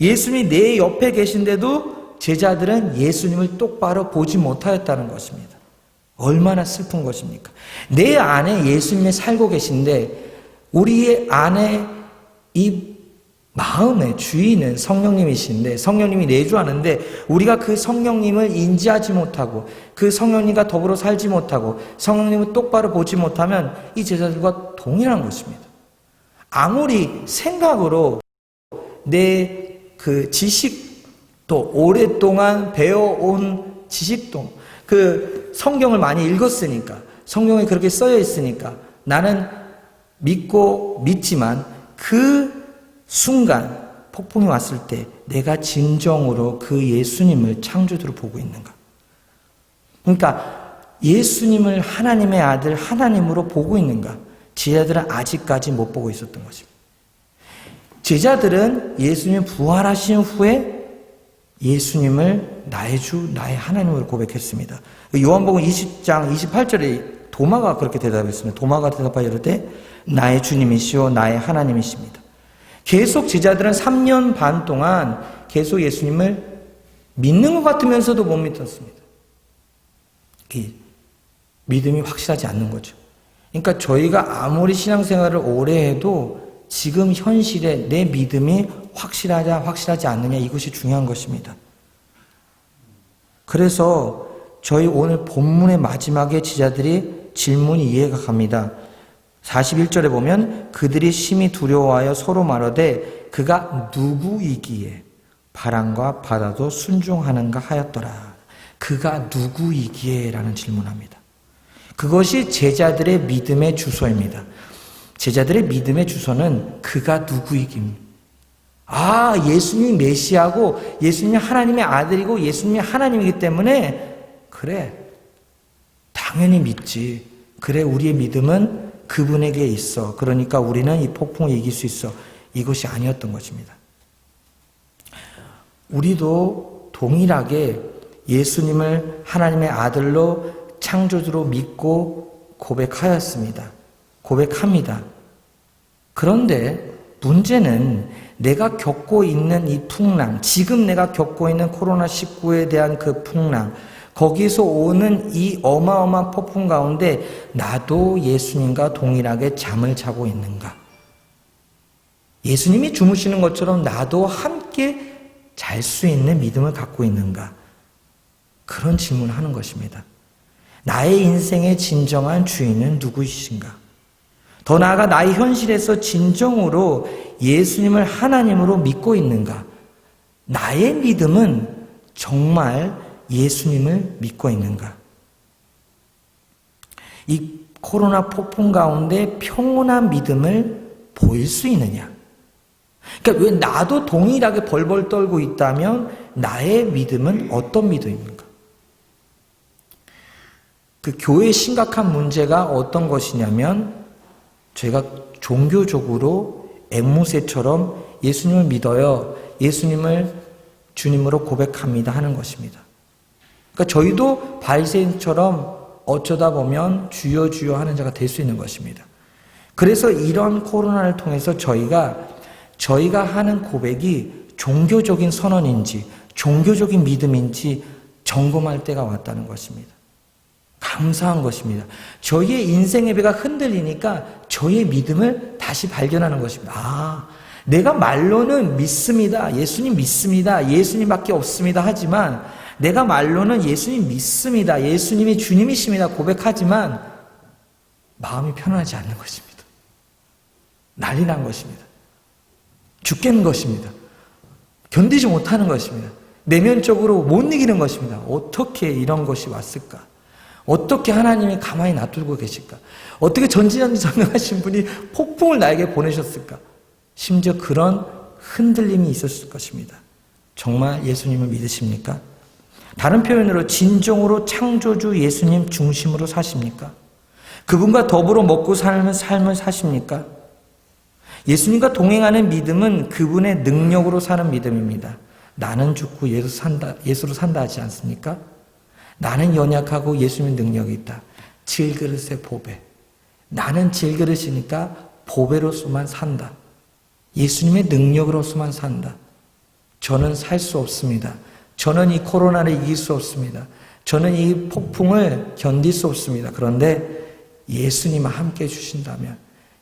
예수님이 내 옆에 계신데도 제자들은 예수님을 똑바로 보지 못하였다는 것입니다. 얼마나 슬픈 것입니까? 내 안에 예수님이 살고 계신데 우리의 안에 이 마음의 주인은 성령님이신데, 성령님이 내주하는데 우리가 그 성령님을 인지하지 못하고 그 성령님과 더불어 살지 못하고 성령님을 똑바로 보지 못하면 이 제자들과 동일한 것입니다. 아무리 생각으로 내 그 지식도, 오랫동안 배워온 지식도, 그 성경을 많이 읽었으니까, 성경에 그렇게 써져 있으니까 나는 믿지만 그 순간 폭풍이 왔을 때 내가 진정으로 그 예수님을 창조주로 보고 있는가? 그러니까 예수님을 하나님의 아들 하나님으로 보고 있는가? 제자들은 아직까지 못 보고 있었던 것입니다. 제자들은 예수님 부활하신 후에 예수님을 나의 주, 나의 하나님으로 고백했습니다. 요한복음 20장 28절에 도마가 그렇게 대답했습니다. 도마가 대답하여 이르되 나의 주님이시오 나의 하나님이십니다. 계속 제자들은 3년 반 동안 계속 예수님을 믿는 것 같으면서도 못 믿었습니다. 이 믿음이 확실하지 않는 거죠. 그러니까 저희가 아무리 신앙생활을 오래 해도 지금 현실에 내 믿음이 확실하지 않느냐, 이것이 중요한 것입니다. 그래서 저희 오늘 본문의 마지막에 제자들이 질문이 이해가 갑니다. 41절에 보면 그들이 심히 두려워하여 서로 말하되 그가 누구이기에 바람과 바다도 순종하는가 하였더라. 그가 누구이기에 라는 질문합니다. 그것이 제자들의 믿음의 주소입니다. 제자들의 믿음의 주소는 그가 누구이기입니다. 아, 예수님이 메시아고 예수님이 하나님의 아들이고 예수님이 하나님이기 때문에 그래, 당연히 믿지. 그래, 우리의 믿음은 그분에게 있어. 그러니까 우리는 이 폭풍을 이길 수 있어. 이것이 아니었던 것입니다. 우리도 동일하게 예수님을 하나님의 아들로 창조주로 믿고 고백하였습니다. 고백합니다. 그런데 문제는 내가 겪고 있는 이 풍랑, 지금 내가 겪고 있는 코로나19에 대한 그 풍랑, 거기서 오는 이 어마어마한 폭풍 가운데 나도 예수님과 동일하게 잠을 자고 있는가? 예수님이 주무시는 것처럼 나도 함께 잘 수 있는 믿음을 갖고 있는가? 그런 질문을 하는 것입니다. 나의 인생의 진정한 주인은 누구이신가? 더 나아가 나의 현실에서 진정으로 예수님을 하나님으로 믿고 있는가? 나의 믿음은 정말 예수님을 믿고 있는가? 이 코로나 폭풍 가운데 평온한 믿음을 보일 수 있느냐? 그러니까 왜 나도 동일하게 벌벌 떨고 있다면 나의 믿음은 어떤 믿음입니까? 그 교회의 심각한 문제가 어떤 것이냐면 저희가 종교적으로 앵무새처럼 예수님을 믿어요. 예수님을 주님으로 고백합니다 하는 것입니다. 그러니까 저희도 바리새인처럼 어쩌다 보면 주여 주여 하는 자가 될 수 있는 것입니다. 그래서 이런 코로나를 통해서 저희가 하는 고백이 종교적인 선언인지 종교적인 믿음인지 점검할 때가 왔다는 것입니다. 감사한 것입니다. 저희의 인생의 배가 흔들리니까 저희의 믿음을 다시 발견하는 것입니다. 아, 내가 말로는 믿습니다. 예수님 믿습니다. 예수님밖에 없습니다. 하지만 내가 말로는 예수님 믿습니다. 예수님이 주님이십니다. 고백하지만 마음이 편안하지 않는 것입니다. 난리 난 것입니다. 죽겠는 것입니다. 견디지 못하는 것입니다. 내면적으로 못 이기는 것입니다. 어떻게 이런 것이 왔을까? 어떻게 하나님이 가만히 놔두고 계실까? 어떻게 전지전능하신 분이 폭풍을 나에게 보내셨을까? 심지어 그런 흔들림이 있었을 것입니다. 정말 예수님을 믿으십니까? 다른 표현으로 진정으로 창조주 예수님 중심으로 사십니까? 그분과 더불어 먹고 사는 삶을 사십니까? 예수님과 동행하는 믿음은 그분의 능력으로 사는 믿음입니다. 나는 죽고 예수로 산다 하지 않습니까? 나는 연약하고 예수님의 능력이 있다. 질그릇의 보배. 나는 질그릇이니까 보배로서만 산다. 예수님의 능력으로서만 산다. 저는 살 수 없습니다. 저는 이 코로나를 이길 수 없습니다. 저는 이 폭풍을 견딜 수 없습니다. 그런데 예수님과 함께 해주신다면,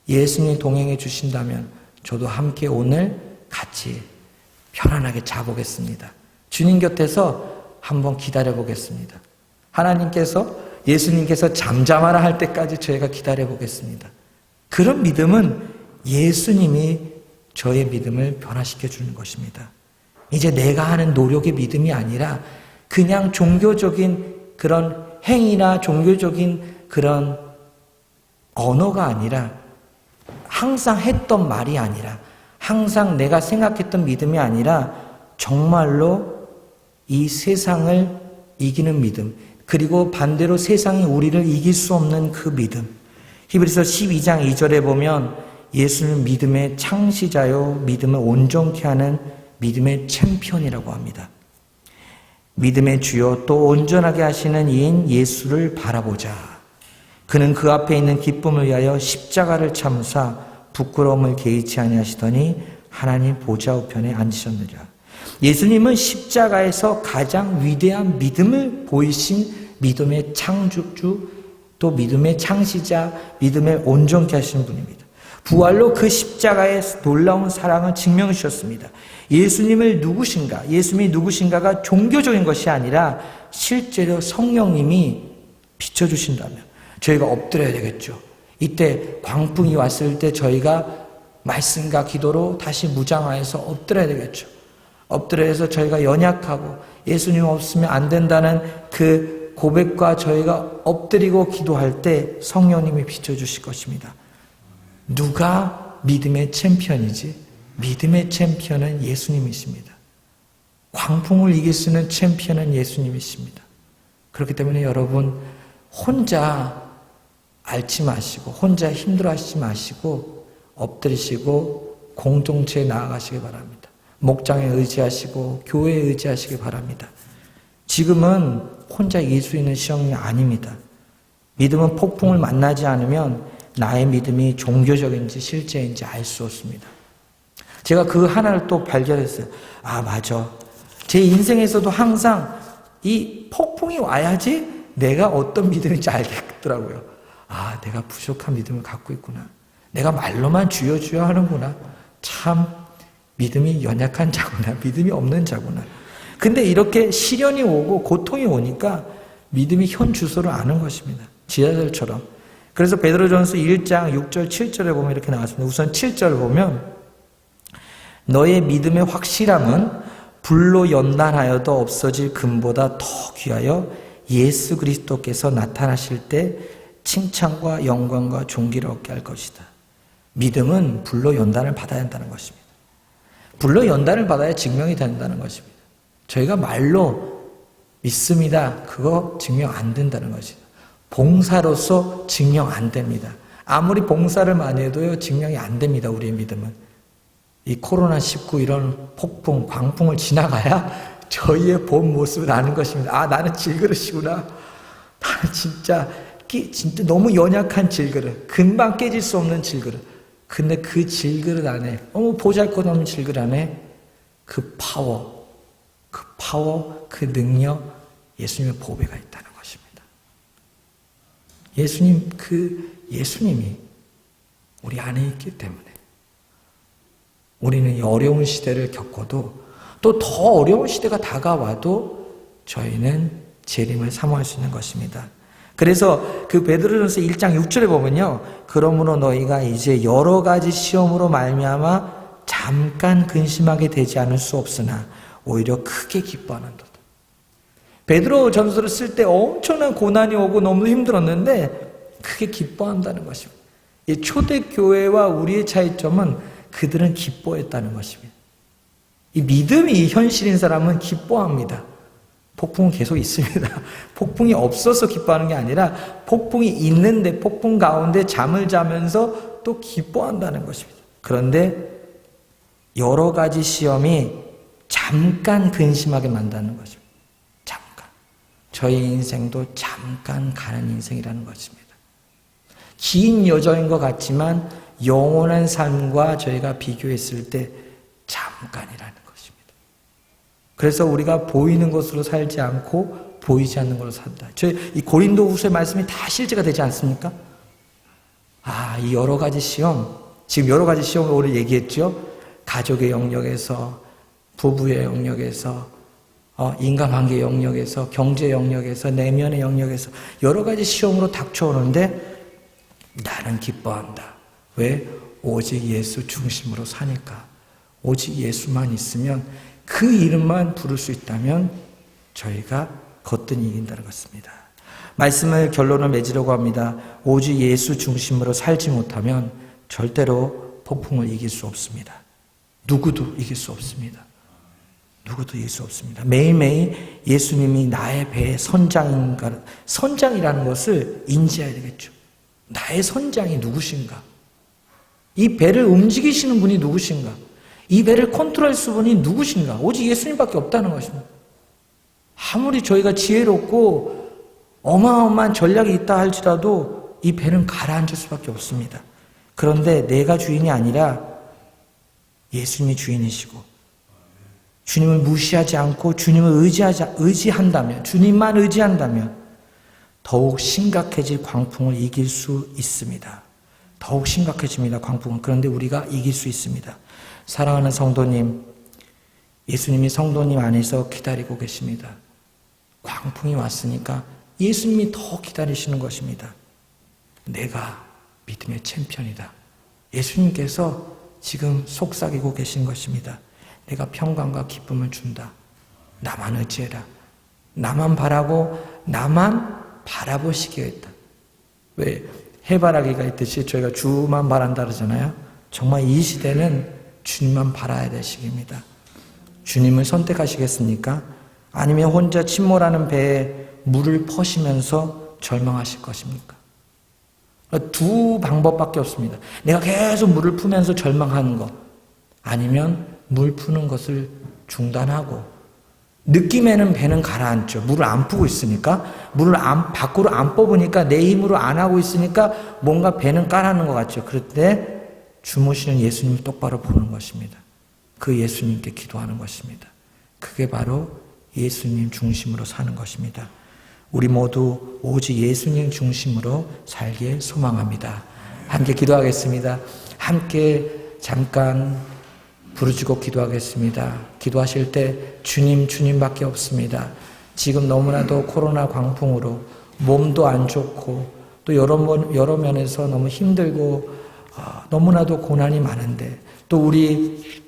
예수님이 동행해 주신다면 저도 함께 오늘 같이 편안하게 자보겠습니다. 주님 곁에서 한번 기다려보겠습니다. 하나님께서, 예수님께서 잠잠하라 할 때까지 저희가 기다려보겠습니다. 그런 믿음은 예수님이 저의 믿음을 변화시켜 주는 것입니다. 이제 내가 하는 노력의 믿음이 아니라 그냥 종교적인 그런 행위나 종교적인 그런 언어가 아니라 항상 했던 말이 아니라 항상 내가 생각했던 믿음이 아니라 정말로 이 세상을 이기는 믿음, 그리고 반대로 세상이 우리를 이길 수 없는 그 믿음. 히브리서 12장 2절에 보면 예수는 믿음의 창시자요, 믿음을 온전케 하는 믿음의 챔피언이라고 합니다. 믿음의 주요 또 온전하게 하시는 이인 예수를 바라보자. 그는 그 앞에 있는 기쁨을 위하여 십자가를 참으사 부끄러움을 개의치 아니하시더니 하나님 보좌 우편에 앉으셨느니라. 예수님은 십자가에서 가장 위대한 믿음을 보이신 믿음의 창조주, 또 믿음의 창시자, 믿음을 온전케 하신 분입니다. 부활로 그 십자가의 놀라운 사랑을 증명해 주셨습니다. 예수님을 누구신가, 예수님이 누구신가가 종교적인 것이 아니라 실제로 성령님이 비춰주신다면 저희가 엎드려야 되겠죠. 이때 광풍이 왔을 때 저희가 말씀과 기도로 다시 무장하여서 엎드려야 되겠죠. 엎드려서 저희가 연약하고 예수님 없으면 안 된다는 그 고백과 저희가 엎드리고 기도할 때 성령님이 비춰주실 것입니다. 누가 믿음의 챔피언이지? 믿음의 챔피언은 예수님이십니다. 광풍을 이길 수 있는 챔피언은 예수님이십니다. 그렇기 때문에 여러분 혼자 앓지 마시고 혼자 힘들어하시지 마시고 엎드리시고 공동체에 나아가시기 바랍니다. 목장에 의지하시고 교회에 의지하시기 바랍니다. 지금은 혼자 이길 수 있는 시험이 아닙니다. 믿음은 폭풍을 만나지 않으면 나의 믿음이 종교적인지 실제인지 알 수 없습니다. 제가 그 하나를 또 발견했어요. 아, 맞아. 제 인생에서도 항상 이 폭풍이 와야지 내가 어떤 믿음인지 알겠더라고요. 아, 내가 부족한 믿음을 갖고 있구나. 내가 말로만 주여 주여 하는구나. 참 믿음이 연약한 자구나. 믿음이 없는 자구나. 근데 이렇게 시련이 오고 고통이 오니까 믿음이 현 주소를 아는 것입니다. 지하철처럼. 그래서 베드로전서 1장 6절 7절에 보면 이렇게 나왔습니다. 우선 7절 보면 너의 믿음의 확실함은 불로 연단하여도 없어질 금보다 더 귀하여 예수 그리스도께서 나타나실 때 칭찬과 영광과 존귀를 얻게 할 것이다. 믿음은 불로 연단을 받아야 한다는 것입니다. 불로 연단을 받아야 증명이 된다는 것입니다. 저희가 말로 믿습니다. 그거 증명 안 된다는 것이죠. 봉사로서 증명 안 됩니다. 아무리 봉사를 많이 해도요, 증명이 안 됩니다. 우리의 믿음은. 이 코로나19 이런 폭풍, 광풍을 지나가야 저희의 본 모습을 아는 것입니다. 아, 나는 질그릇이구나. 나는 진짜 너무 연약한 질그릇. 금방 깨질 수 없는 질그릇. 근데 그 질그릇 안에, 보잘것없는 질그릇 안에 그 파워, 그 능력, 예수님의 보배가 있다는 것입니다. 예수님이 우리 안에 있기 때문에 우리는 이 어려운 시대를 겪어도 또 더 어려운 시대가 다가와도 저희는 재림을 사모할 수 있는 것입니다. 그래서 그 베드로전서 1장 6절에 보면요. 그러므로 너희가 이제 여러 가지 시험으로 말미암아 잠깐 근심하게 되지 않을 수 없으나 오히려 크게 기뻐하는도다. 베드로 전서를 쓸 때 엄청난 고난이 오고 너무 힘들었는데 크게 기뻐한다는 것입니다. 이 초대교회와 우리의 차이점은 그들은 기뻐했다는 것입니다. 이 믿음이 현실인 사람은 기뻐합니다. 폭풍은 계속 있습니다. 폭풍이 없어서 기뻐하는 게 아니라 폭풍이 있는데 폭풍 가운데 잠을 자면서 또 기뻐한다는 것입니다. 그런데 여러 가지 시험이 잠깐 근심하게 만드는 것입니다. 잠깐. 저희 인생도 잠깐 가는 인생이라는 것입니다. 긴 여정인 것 같지만 영원한 삶과 저희가 비교했을 때 잠깐이라는 것입니다. 그래서 우리가 보이는 것으로 살지 않고 보이지 않는 것으로 산다. 이 고린도후서의 말씀이 다 실제가 되지 않습니까? 아, 이 여러 가지 시험, 지금 여러 가지 시험을 오늘 얘기했죠. 가족의 영역에서, 부부의 영역에서, 인간관계 영역에서, 경제 영역에서, 내면의 영역에서 여러 가지 시험으로 닥쳐오는데 나는 기뻐한다. 왜? 오직 예수 중심으로 사니까. 오직 예수만 있으면 그 이름만 부를 수 있다면 저희가 거뜬히 이긴다는 것입니다. 말씀을 결론을 맺으려고 합니다. 오직 예수 중심으로 살지 못하면 절대로 폭풍을 이길 수 없습니다. 누구도 이길 수 없습니다. 누구도 이길 수 없습니다. 매일매일 예수님이 나의 배의 선장이라는 것을 인지해야 되겠죠. 나의 선장이 누구신가? 이 배를 움직이시는 분이 누구신가? 이 배를 컨트롤할 수 분이 누구신가? 오직 예수님밖에 없다는 것입니다. 아무리 저희가 지혜롭고 어마어마한 전략이 있다 할지라도 이 배는 가라앉을 수밖에 없습니다. 그런데 내가 주인이 아니라 예수님이 주인이시고 주님을 무시하지 않고 주님을 의지한다면, 주님만 의지한다면 더욱 심각해질 광풍을 이길 수 있습니다. 더욱 심각해집니다, 광풍은. 그런데 우리가 이길 수 있습니다. 사랑하는 성도님, 예수님이 성도님 안에서 기다리고 계십니다. 광풍이 왔으니까 예수님이 더 기다리시는 것입니다. 내가 믿음의 챔피언이다. 예수님께서 지금 속삭이고 계신 것입니다. 내가 평강과 기쁨을 준다. 나만 의지해라. 나만 바라고 나만 바라보시게 했다. 왜 해바라기가 있듯이 저희가 주만 바란다 그러잖아요. 정말 이 시대는 주님만 바라야 될 시기입니다. 주님을 선택하시겠습니까? 아니면 혼자 침몰하는 배에 물을 퍼시면서 절망하실 것입니까? 두 방법밖에 없습니다. 내가 계속 물을 푸면서 절망하는 것, 아니면 물 푸는 것을 중단하고, 느낌에는 배는 가라앉죠. 물을 안 푸고 있으니까, 물을 밖으로 안 뽑으니까, 내 힘으로 안 하고 있으니까 뭔가 배는 까라는 것 같죠. 그럴 때 주무시는 예수님을 똑바로 보는 것입니다. 그 예수님께 기도하는 것입니다. 그게 바로 예수님 중심으로 사는 것입니다. 우리 모두 오직 예수님 중심으로 살길 소망합니다. 함께 기도하겠습니다. 함께 잠깐 부르짖고 기도하겠습니다. 기도하실 때 주님밖에 없습니다. 지금 너무나도 코로나 광풍으로 몸도 안 좋고 또 여러 면에서 너무 힘들고 너무나도 고난이 많은데, 또 우리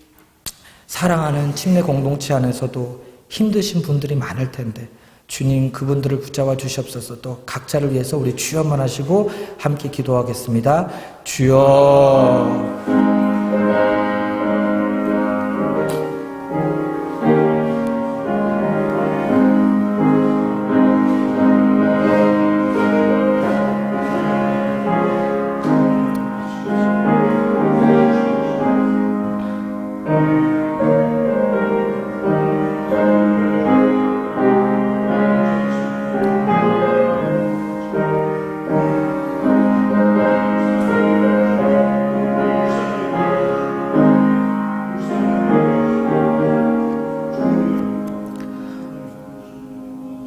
사랑하는 침례 공동체 안에서도 힘드신 분들이 많을 텐데 주님 그분들을 붙잡아 주시옵소서. 또 각자를 위해서 우리 주여만 하시고 함께 기도하겠습니다. 주여.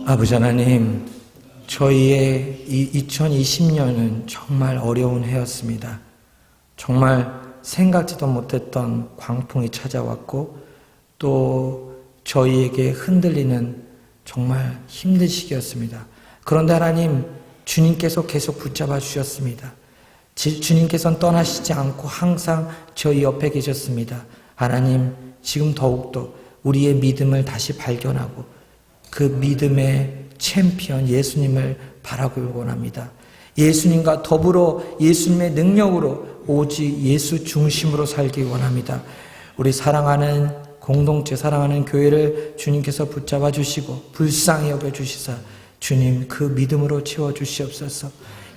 아버지 하나님, 저희의 이 2020년은 정말 어려운 해였습니다. 정말 생각지도 못했던 광풍이 찾아왔고 또 저희에게 흔들리는 정말 힘든 시기였습니다. 그런데 하나님, 주님께서 계속 붙잡아 주셨습니다. 주님께서는 떠나시지 않고 항상 저희 옆에 계셨습니다. 하나님, 지금 더욱더 우리의 믿음을 다시 발견하고 그 믿음의 챔피언 예수님을 바라보길 원합니다. 예수님과 더불어 예수님의 능력으로 오직 예수 중심으로 살기 원합니다. 우리 사랑하는 공동체, 사랑하는 교회를 주님께서 붙잡아 주시고 불쌍히 여겨 주시사 주님 그 믿음으로 채워 주시옵소서.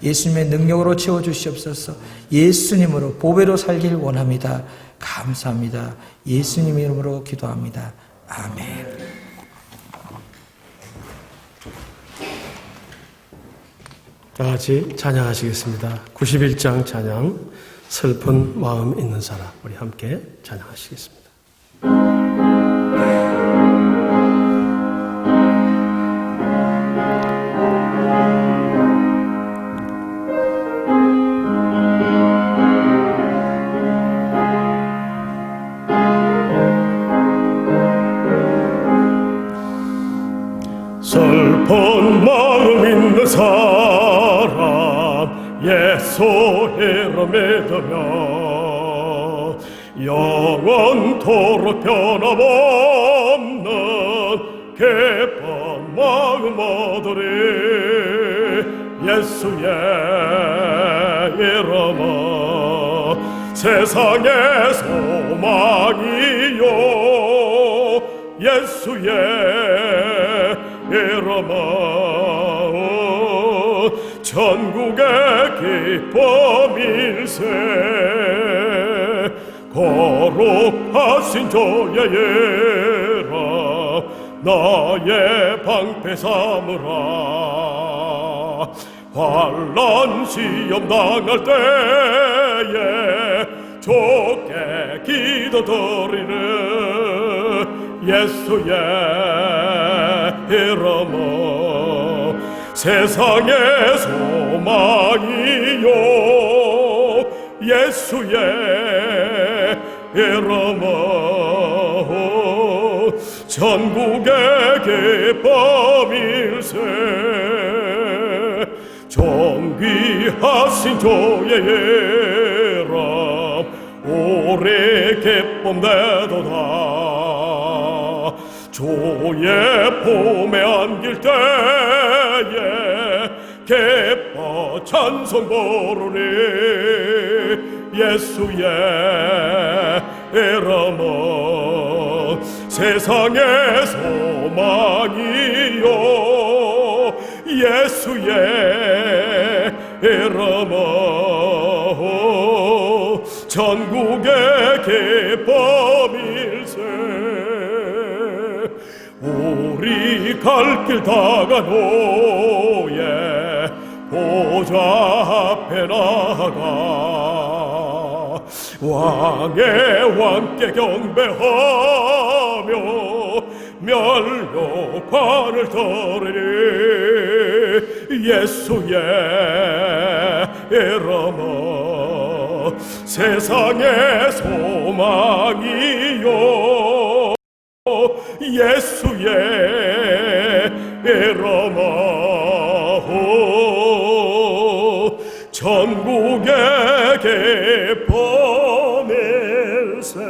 예수님의 능력으로 채워 주시옵소서. 예수님으로 보배로 살길 원합니다. 감사합니다. 예수님 이름으로 기도합니다. 아멘. 다 같이 찬양하시겠습니다. 91장 찬양, 슬픈 마음 있는 사람. 우리 함께 찬양하시겠습니다. 슬픈 마음 있는 사람 예수 이름 믿으며 영원토록 변함없는 기쁜 마음 얻으리. 예수의 이름은 세상의 소망이요 예수의 이름은 천국의 기쁨일세. 영육하신 저의 예라 나의 방패 삼으라 환난 시험 당할 때에 좋게 기도드리는 예수의 이름은 세상의 소망이요 예수의 이름은 전국의 기쁨일세 존귀하신 주의 이름 오래 기쁨 내도다 주의 품에 안길 때에 기뻐 찬송 부르리 예수의 이름은 세상의 소망이요 예수의 이름은 전국의 기쁨일세 우리 갈 길 다가노예 보좌 앞에 나가 왕의 왕께 경배하며 멸류관을 들으리 예수의 이름은 세상의 소망이요 예수의 이름은 전국의 기쁨일세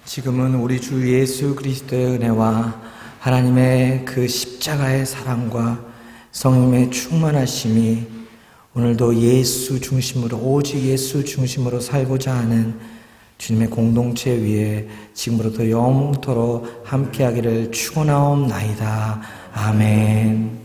지금은 우리 주 예수 그리스도의 은혜와 하나님의 그 십자가의 사랑과 성령의 충만하심이 오늘도 예수 중심으로 오직 예수 중심으로 살고자 하는 주님의 공동체 위에 지금부터 영원토록 함께하기를 축원하옵나이다. 아멘.